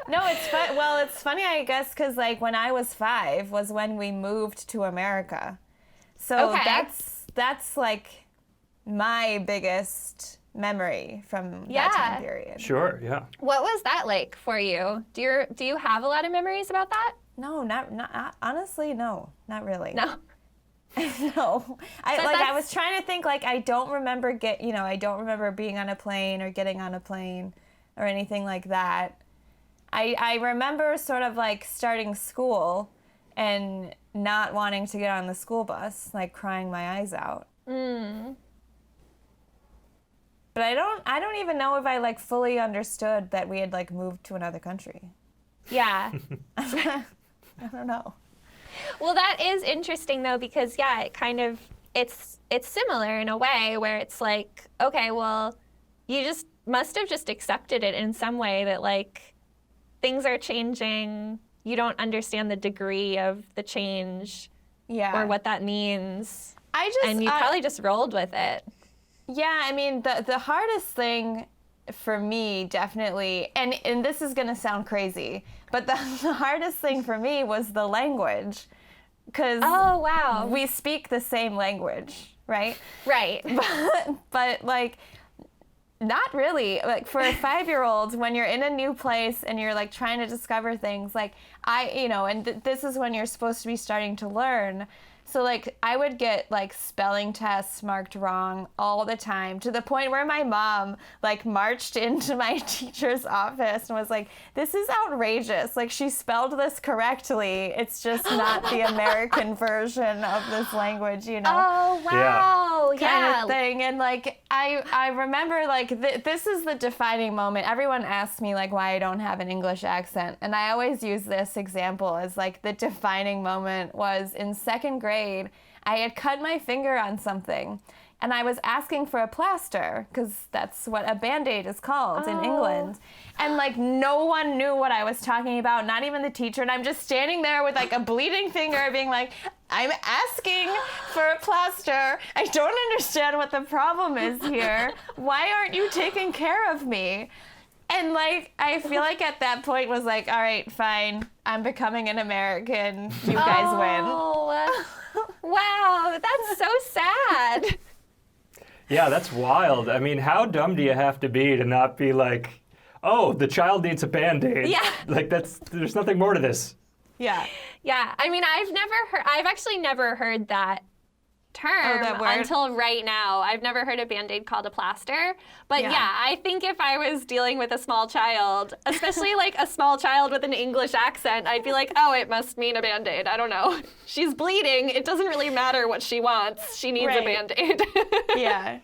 No, it's fun. Well, it's funny, I guess, because like when I was 5 was when we moved to America. So that's like my biggest memory from that time period. Sure, yeah. What was that like for you? Do you have a lot of memories about that? No, not honestly, no, not really. No. No. I was trying to think, like, I don't remember I don't remember being on a plane or getting on a plane or anything like that. I remember sort of like starting school and not wanting to get on the school bus, like crying my eyes out. But I don't even know if I like fully understood that we had like moved to another country. Yeah. I don't know. Well, that is interesting though, because it kind of it's similar in a way where it's like, okay, well, you just must have just accepted it in some way that like things are changing. You don't understand the degree of the change or what that means. And you probably just rolled with it. Yeah, I mean, the hardest thing for me, definitely, and this is going to sound crazy, but the hardest thing for me was the language. Because we speak the same language, right? Right. But like, not really. Like for a 5-year-old, when you're in a new place and you're like trying to discover things, like this is when you're supposed to be starting to learn. So like I would get like spelling tests marked wrong all the time, to the point where my mom like marched into my teacher's office and was like, "This is outrageous. Like she spelled this correctly. It's just not the American version of this language, you know?" Oh, wow. Kind of thing. And like I remember like this is the defining moment. Everyone asks me like why I don't have an English accent, and I always use this example as like the defining moment was in 2nd grade. I had cut my finger on something, and I was asking for a plaster because that's what a Band-Aid is called in England. And like no one knew what I was talking about, not even the teacher. And I'm just standing there with like a bleeding finger being like, "I'm asking for a plaster. I don't understand what the problem is here. Why aren't you taking care of me?" And like, I feel like at that point was like, all right, fine. I'm becoming an American. You guys win. Wow, that's so sad. Yeah, that's wild. I mean, how dumb do you have to be to not be like, "Oh, the child needs a Band-Aid." Yeah. Like there's nothing more to this. Yeah. Yeah. I mean, I've actually never heard that term until right now. I've never heard a Band-Aid called a plaster. But I think if I was dealing with a small child, especially like a small child with an English accent, I'd be like, "Oh, it must mean a Band-Aid. I don't know. She's bleeding. It doesn't really matter what she wants. She needs a Band-Aid." Yeah.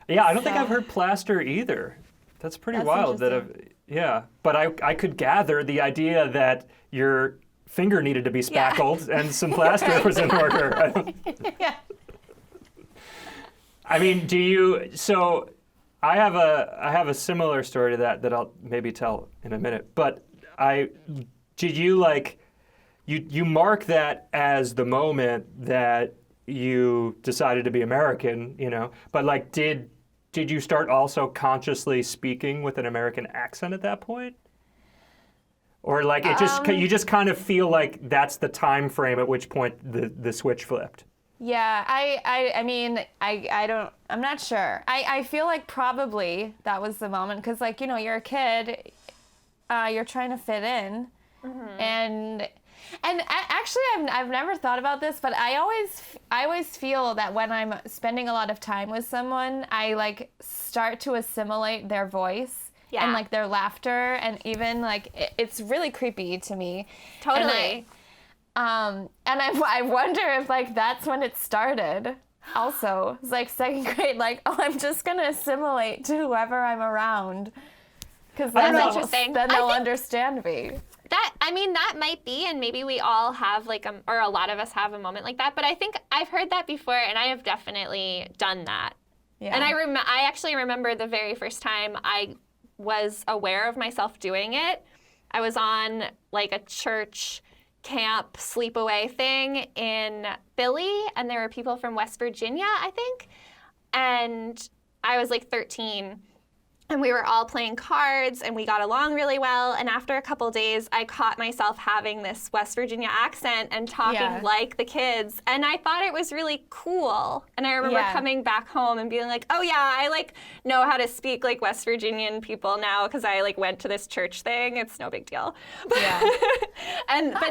Yeah, I don't think I've heard plaster either. That's pretty wild. But I could gather the idea that your finger needed to be spackled and some plaster was in order. I mean, so I have a similar story to that I'll maybe tell in a minute. But did you like, you mark that as the moment that you decided to be American, you know, but like did you start also consciously speaking with an American accent at that point? Or like you just kind of feel like that's the time frame at which point the switch flipped? Yeah, I mean, I'm not sure. I feel like probably that was the moment, because like, you know, you're a kid, you're trying to fit in, and actually I've never thought about this, but I always feel that when I'm spending a lot of time with someone, I like start to assimilate their voice. Yeah. And like their laughter, and even like it's really creepy to me. Totally. And I wonder if like that's when it started. Also, it's like 2nd grade. Like, oh, I'm just gonna assimilate to whoever I'm around, because then they'll understand me. That might be, and maybe we all have like or a lot of us have a moment like that. But I think I've heard that before, and I have definitely done that. Yeah. And I actually remember the very first time I was aware of myself doing it. I was on like a church camp sleepaway thing in Philly, and there were people from West Virginia, I think. And I was like 13, and we were all playing cards, and we got along really well. And after a couple days, I caught myself having this West Virginia accent and talking like the kids. And I thought it was really cool. And I remember coming back home and being like, oh yeah, I like know how to speak like West Virginian people now because I like went to this church thing. It's no big deal. But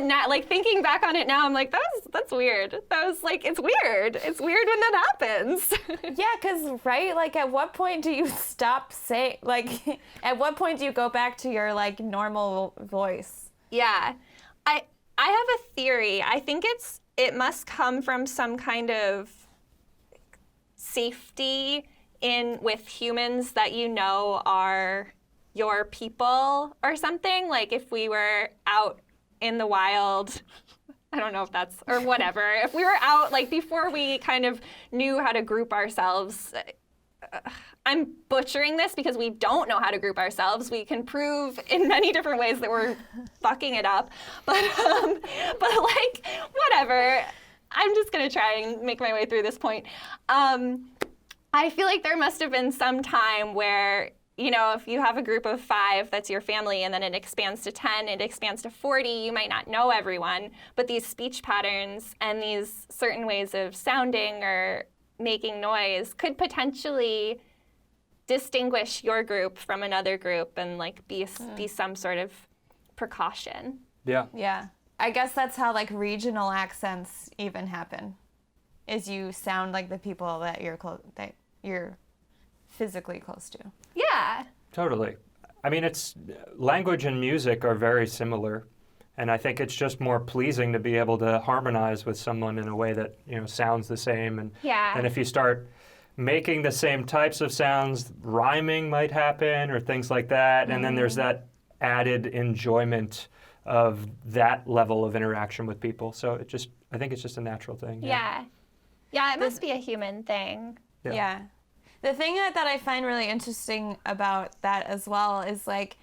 now, like thinking back on it now, I'm like, that's weird. That was like, it's weird. It's weird when that happens. Yeah, because, right, like at what point do you stop saying, like, at what point do you go back to your, like, normal voice? Yeah. I have a theory. I think it must come from some kind of safety with humans that you know are your people or something. Like if we were out in the wild, I don't know if that's, or whatever. If we were out, like before we kind of knew how to group ourselves, I'm butchering this because we don't know how to group ourselves. We can prove in many different ways that we're fucking it up. But like, whatever. I'm just going to try and make my way through this point. I feel like there must have been some time where, you know, if you have a group of 5, that's your family, and then it expands to 10, it expands to 40, you might not know everyone, but these speech patterns and these certain ways of sounding or making noise could potentially distinguish your group from another group and like be some sort of precaution. Yeah. Yeah. I guess that's how like regional accents even happen. Is you sound like the people that you're physically close to. Yeah. Totally. I mean, it's language and music are very similar, and I think it's just more pleasing to be able to harmonize with someone in a way that, you know, sounds the same. And if you start making the same types of sounds, rhyming might happen or things like that, and then there's that added enjoyment of that level of interaction with people. So I think it's just a natural thing. Yeah. Yeah, it must be a human thing. Yeah. The thing that I find really interesting about that as well is like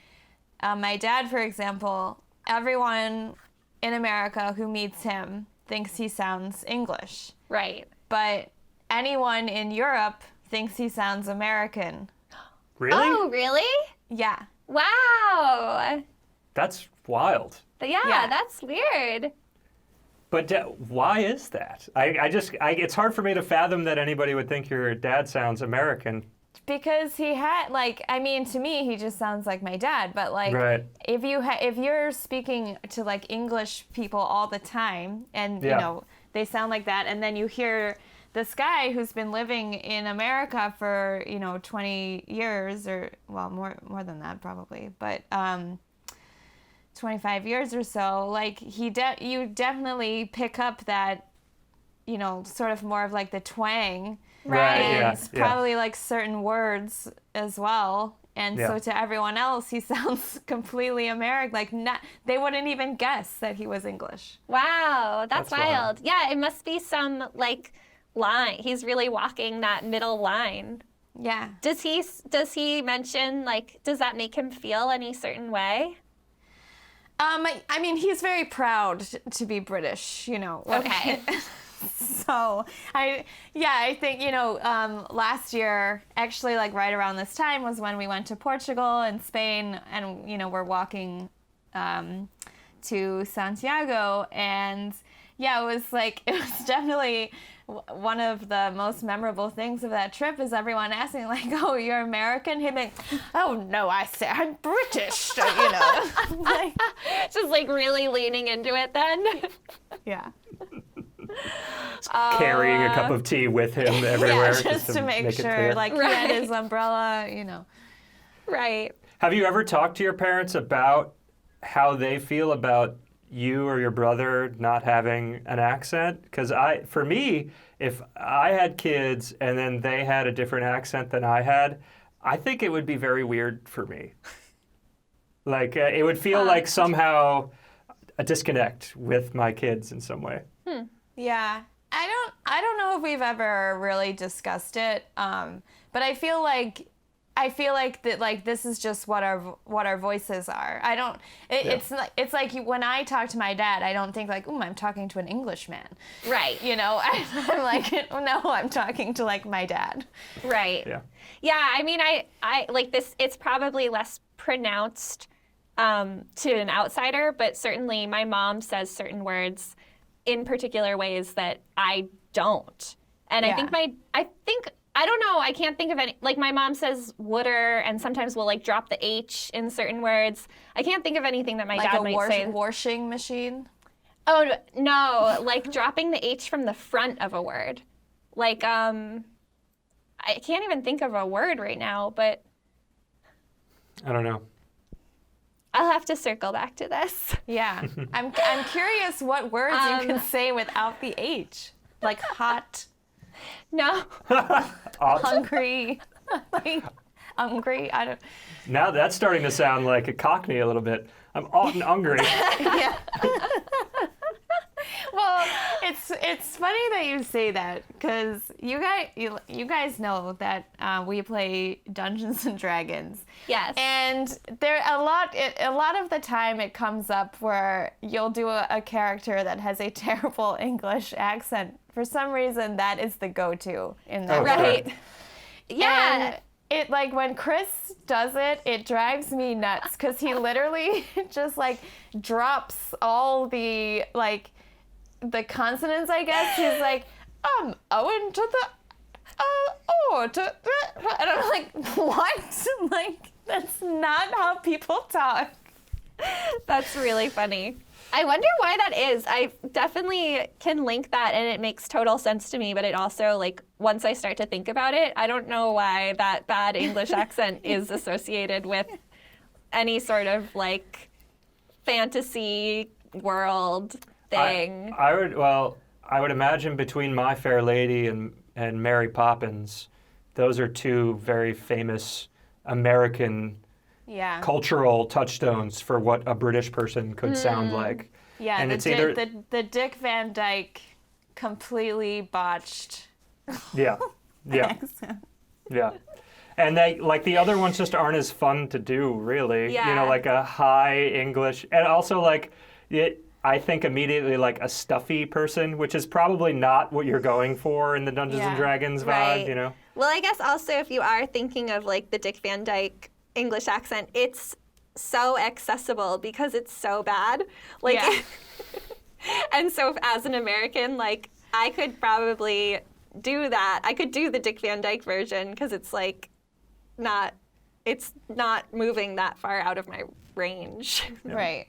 my dad, for example, everyone in America who meets him thinks he sounds English. Right. But anyone in Europe thinks he sounds American. Really? Oh, really? Yeah. Wow. That's wild. Yeah, that's weird. But why is that? It's hard for me to fathom that anybody would think your dad sounds American. Because he had, like, I mean, to me, he just sounds like my dad. But like, if you're speaking to like English people all the time, and you know they sound like that, and then you hear this guy who's been living in America for 20 years, or well, more than that probably, but 25 years or so, like you definitely pick up that, sort of more of like the twang, right? And probably like certain words as well. And so to everyone else, he sounds completely American. Like they wouldn't even guess that he was English. Wow, that's wild. Yeah, it must be some like line. He's really walking that middle line. Yeah. Does he mention, like, does that make him feel any certain way? I mean, he's very proud to be British, Okay. So I think, last year, actually, like right around this time was when we went to Portugal and Spain, and, we're walking to Santiago, and it was definitely one of the most memorable things of that trip is everyone asking, like, oh, you're American? He'd be, oh, no, I'm British, Like, just, like, really leaning into it then? Yeah. Carrying a cup of tea with him everywhere. Yeah, just to make sure, like, he had his umbrella, Right. Have you ever talked to your parents about how they feel about you or your brother not having an accent? Because for me, if I had kids and then they had a different accent than I had, I think it would be very weird for me. Like it would feel like somehow a disconnect with my kids in some way. Yeah, I don't know if we've ever really discussed it, but I feel like I feel like that, like, this is just what our voices are. I don't. It's like when I talk to my dad, I don't think like, I'm talking to an Englishman. Right. You know, I'm like, no, I'm talking to like my dad. Right. Yeah. Yeah. I mean, I like this. It's probably less pronounced to an outsider, but certainly my mom says certain words in particular ways that I don't. And I think I don't know, I can't think of any, like my mom says wooder and sometimes we'll like drop the H in certain words. I can't think of anything that my dad might say. Like a washing machine? Oh, no, like dropping the H from the front of a word. Like, I can't even think of a word right now, but. I don't know. I'll have to circle back to this. Yeah. I'm curious what words you can say without the H. Like hot. No. Hungry. Like hungry. I don't. Now that's starting to sound like a Cockney a little bit. I'm hot and hungry. Yeah. Well, it's funny that you say that because you guys know that we play Dungeons and Dragons. Yes. And there a lot of the time it comes up where you'll do a character that has a terrible English accent. For some reason, that is the go-to in that. Right. Sure. Yeah. And it like when Chris does it, it drives me nuts because he literally just like drops all the like the consonants, I guess. He's like, Owen to the to and I'm like, what? Like, that's not how people talk. That's really funny. I wonder why that is. I definitely can link that and it makes total sense to me, but it also, like, once I start to think about it, I don't know why that bad English accent is associated with any sort of, like, fantasy world thing. I would imagine between My Fair Lady and Mary Poppins, those are two very famous American cultural touchstones for what a British person could sound like. Yeah, and the Dick Van Dyke completely botched. Yeah. accent. Yeah. And they, like, the other ones just aren't as fun to do, really. Yeah. You know, like a high English, and also like I think immediately like a stuffy person, which is probably not what you're going for in the Dungeons and Dragons vibe, right. you know? Well, I guess also if you are thinking of like the Dick Van Dyke English accent, it's so accessible because it's so bad. Like, and so as an American, like I could probably do that. I could do the Dick Van Dyke version because it's like it's not moving that far out of my range. Right.